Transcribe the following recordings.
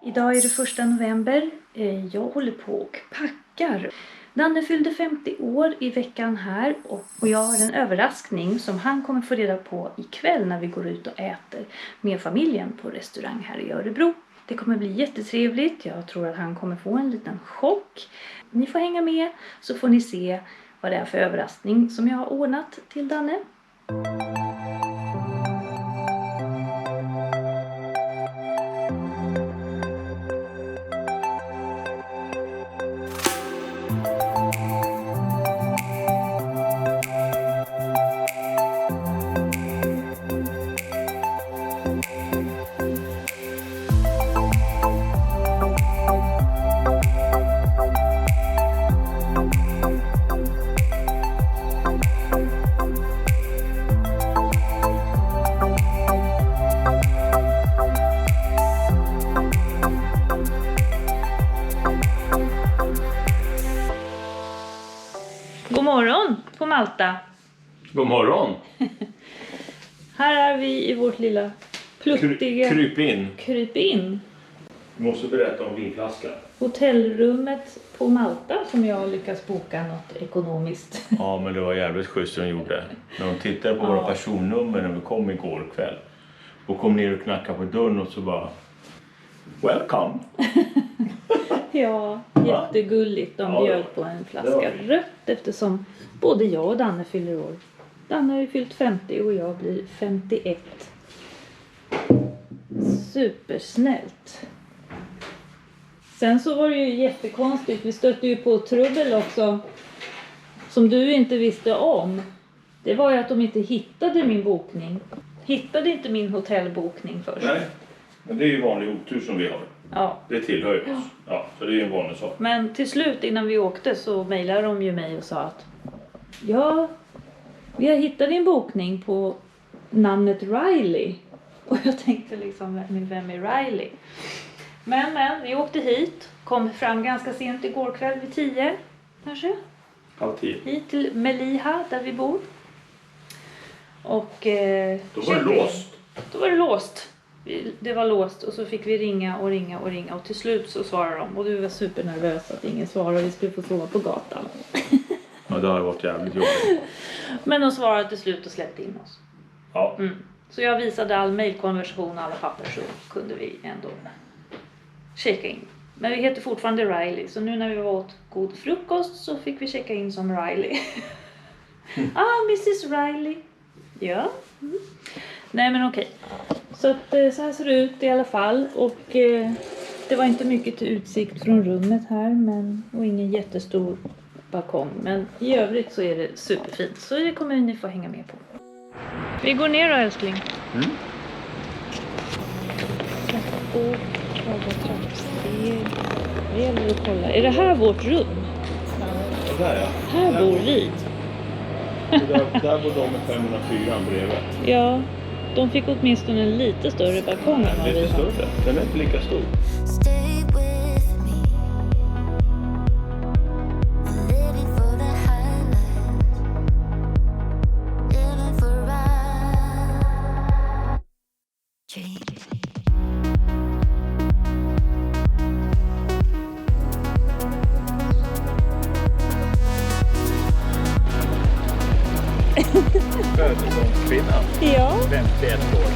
Idag är det 1 november. Jag håller på och packar. Danne fyllde 50 år i veckan här och jag har en överraskning som han kommer få reda på ikväll när vi går ut och äter med familjen på restaurang här i Örebro. Det kommer bli jättetrevligt. Jag tror att han kommer få en liten chock. Ni får hänga med så får ni se vad det är för överraskning som jag har ordnat till Danne. God morgon på Malta. God morgon. Här är vi i vårt lilla pluttiga... Kryp in. Du måste berätta om vinflaskan. Hotellrummet på Malta som jag har lyckats boka något ekonomiskt. Ja, men det var jävligt schysst de gjorde. När de tittade på våra personnummer när vi kom igår kväll. Och kom ner och knackade på dörren och så bara... Welcome. Ja, jättegulligt. De bjöd på en flaska rött eftersom både jag och Danne fyller år. Danne har ju fyllt 50 och jag blir 51. Supersnällt. Sen så var det ju jättekonstigt. Vi stötte ju på trubbel också. Som du inte visste om. Det var ju att de inte hittade min bokning. Hittade inte min hotellbokning först. Nej, men det är ju vanlig otur som vi har. Ja. Det tillhör ju oss. Ja, så det är ju en vanlig sak. Men till slut innan vi åkte så mejlade de ju mig och sa att ja, vi har hittat din bokning på namnet Riley. Och jag tänkte liksom, vem är Riley? Men vi åkte hit, kom fram ganska sent igår kväll vid 10 kanske. 9:30. Hit till Melilla där vi bor. Och Då var det låst. Då var det låst. Det var låst och så fick vi ringa och till slut så svarade de och du var supernervös att ingen svarade och vi skulle få sova på gatan. Ja, det har varit jävligt jobbigt. Men de svarade till slut och släppte in oss. Ja. Så jag visade all mejlkonversation och alla papper så kunde vi ändå checka in. Men vi heter fortfarande Riley så nu när vi var åt god frukost så fick vi checka in som Riley. Mrs Riley. Ja. Nej men okej. Så att så här ser det ut i alla fall och det var inte mycket till utsikt från rummet här och ingen jättestor balkong. Men i övrigt så är det superfint så det kommer ni få hänga med på. Vi går ner då älskling. Och trappsteg. Det gäller att kolla. Är det här vårt rum? Ja, där ja. Här bor vi. Där bor de med 504 bredvid. Ja, de fick åtminstone en lite större balkong än vad vi Lite har. större. Den är inte lika stor. Stay with me. Living for the highlights. Living for our dreams. Födelsedagskvinnan. Ja, 51 år.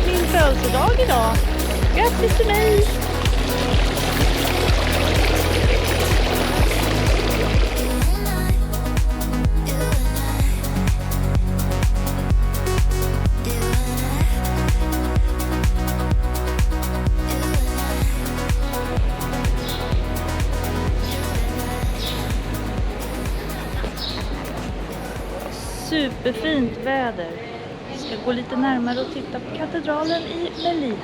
min födelsedag idag. Grattis till mig! Superfint väder. Vi ska gå lite närmare och titta på katedralen i Melilla.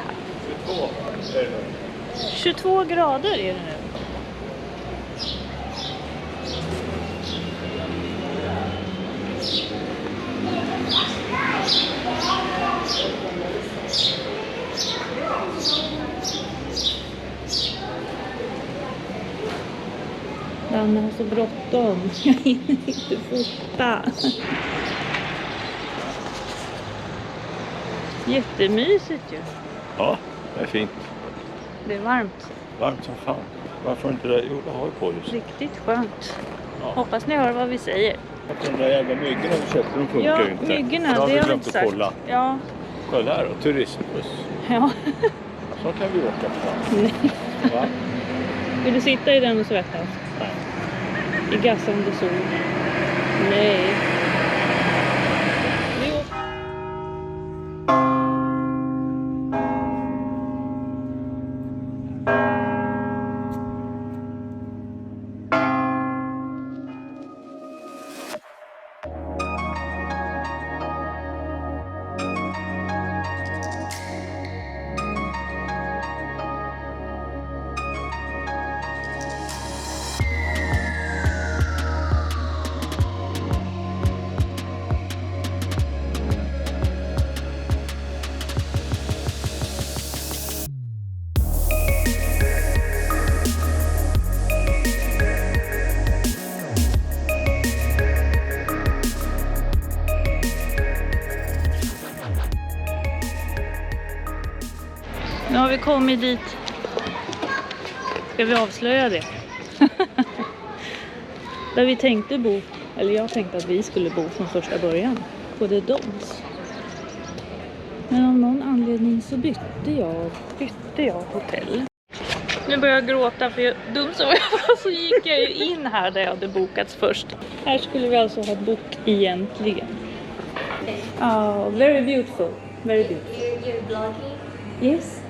22 grader är det nu. Danne har så bråttom. Jag hinner inte fota. Jättemysigt ju. Ja, det är fint. Det är varmt. Varmt som fan. Varför inte det? Jo, det har vi på just. Riktigt skönt. Ja. Hoppas ni hör vad vi säger. De där jävla myggorna vi köpte, de funkar Ja, ju inte. myggorna, Det har det vi har vi glömt inte att sagt. kolla. Ja. Kolla här då, turistbuss. Ja. Snart kan vi åka på. Nej. Va? Vill du sitta i den och svettas? Nej. I gassande sol? Nej. Vi åker. Nu har vi kommit dit. Ska vi avslöja det? Där vi tänkte bo. Eller jag tänkte att vi skulle bo från första början. På The Dons. Men av någon anledning så bytte jag hotell. Nu börjar jag gråta för jag dum som jag var, så gick jag ju in här där jag hade bokats först. Här skulle vi alltså ha bok egentligen. Oh, very beautiful. Very beautiful. You're vlogging? Yes.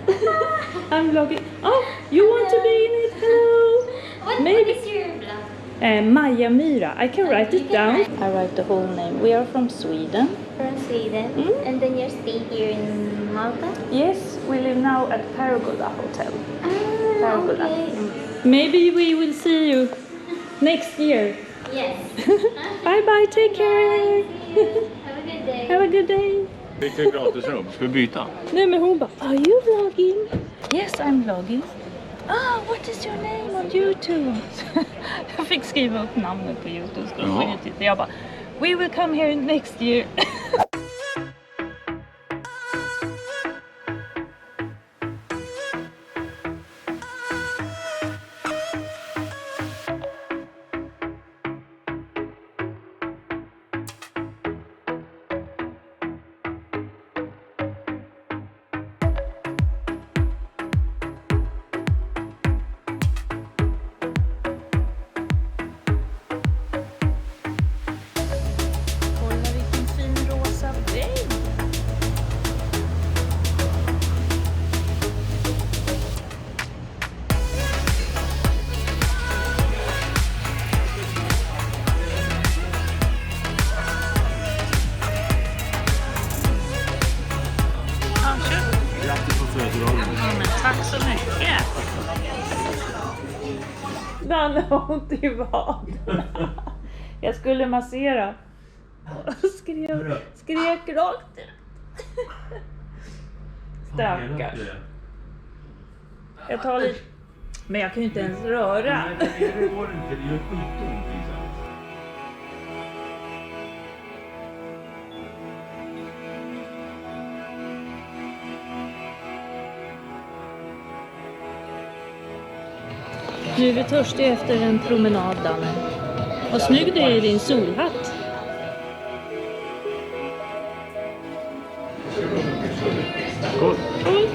I'm vlogging. Oh, you want to be in it? Hello. What Maybe. is your vlog? Maja Myra. I can write it You can down. write. I write the whole name. We are from Sweden. From Sweden. Mm. And then you stay here in Malta? Yes, we live now at Paragoda Hotel. Ah, Paragoda. okay. Maybe we will see you next year. Yes. Bye bye, take care. Have a good day. Have a good day. Fick ett gratisrum. Ska vi byta? Nej, men hon bara, are you vlogging? Yes, I'm vlogging. Ah, what is your name on YouTube? Jag fick skriva upp namnet på YouTube. Så Ja. jag bara, we will come here next year. Kolla vilken fin rosa vägg. Grattis på födelsedagen. Men tack så mycket. Danne har ont i vad? Jag skulle massera. Och skrek rakt ut. Stackars. Jag tar lite. Men jag kan ju inte ens röra. Det går inte, det gör skitont liksom. Nu är vi törstiga efter en promenad, Danne. Vad snygg du är i din solhatt. Skål. Oj.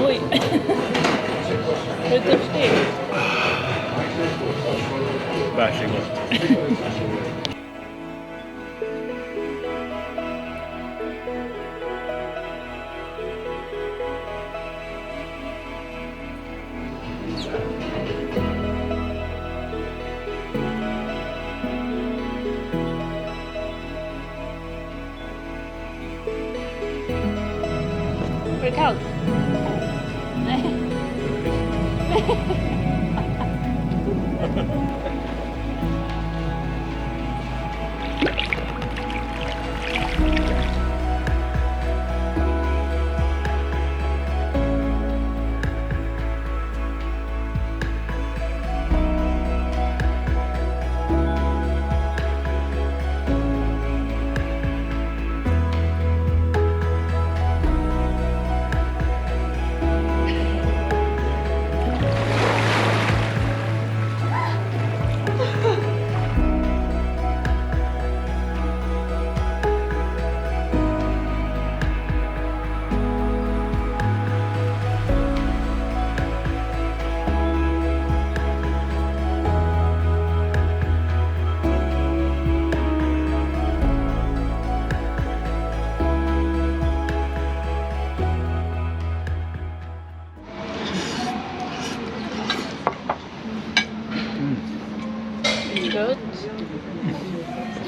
Oj. Är du törstig? Varsågod. Är det kallt? Nej.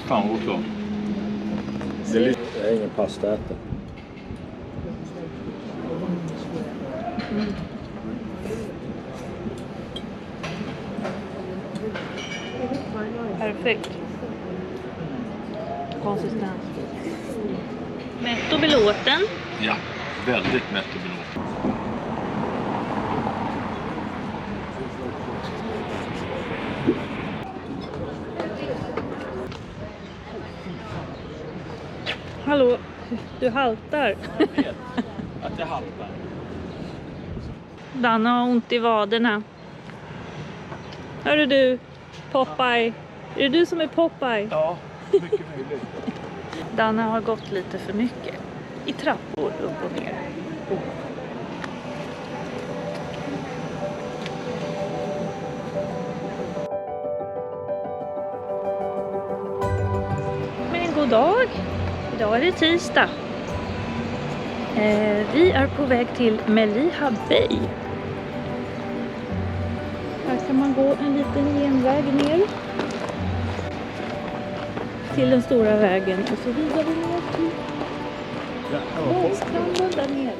Fan också. Jag är ingen pastaätare. Perfekt. Konsistens. Mätt och belåten. Ja, väldigt mätt och belåten. Hallå, du haltar. Jag vet att jag haltar. Danne har ont i vaderna. Hörru du, Popeye. Är det du som är Popeye? Ja, mycket möjligt. Danne har gått lite för mycket i trappor upp och ner. Men god dag. Idag är det tisdag. Vi är på väg till Melliha Bay. Här kan man gå en liten genväg ner till den stora vägen och så vidare ner till badstranden där nere.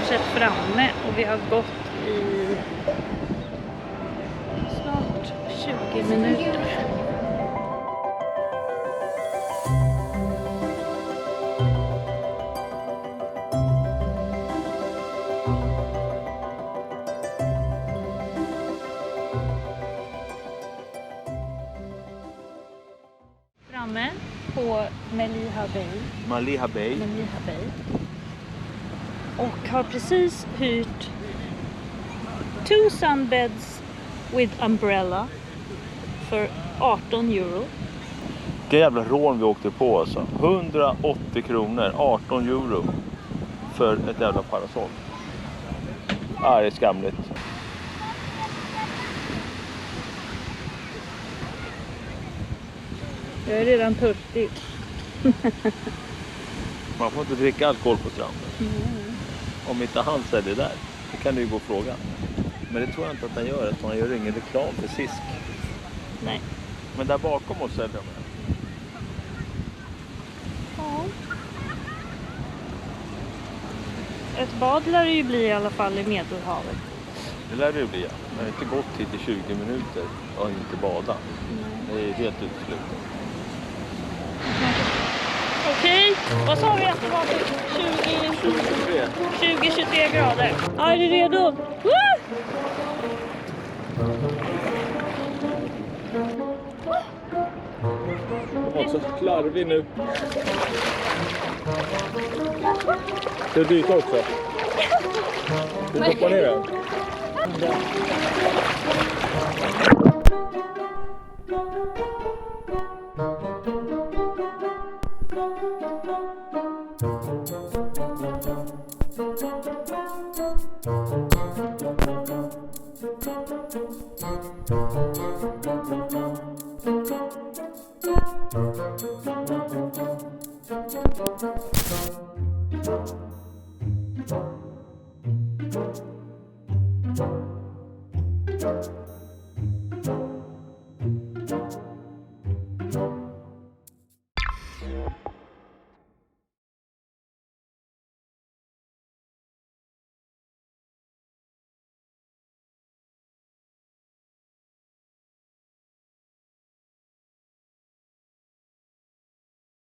Sett framme och vi har gått i snart 20 minuter. Framme på Melliha Bay. Melliha Bay. Melliha Bay. Och har precis hyrt 2 sunbeds with umbrella för 18 euro. Vilka jävla rån vi åkte på alltså. 180 kronor, 18 euro för ett jävla parasoll. Ja, det är skamligt. Jag är redan törstig. Man får inte dricka alkohol på stranden. Om inte han säljer där, det kan du ju gå och fråga. Men det tror jag inte att han gör, att han gör ingen reklam för Sisk. Nej. Men där bakom oss säljer de. Ja. Ett bad lär det ju bli i alla fall i Medelhavet. Det lär det ju bli, ja. Men det har inte gått hit i 20 minuter och inte bada. Det är helt uteslutet. Okej, vad sa vi att det var för 20-23 grader? Ja, är du redo? Woo! De var så slarvig nu. Det är dyrt också. Du hoppar ner den.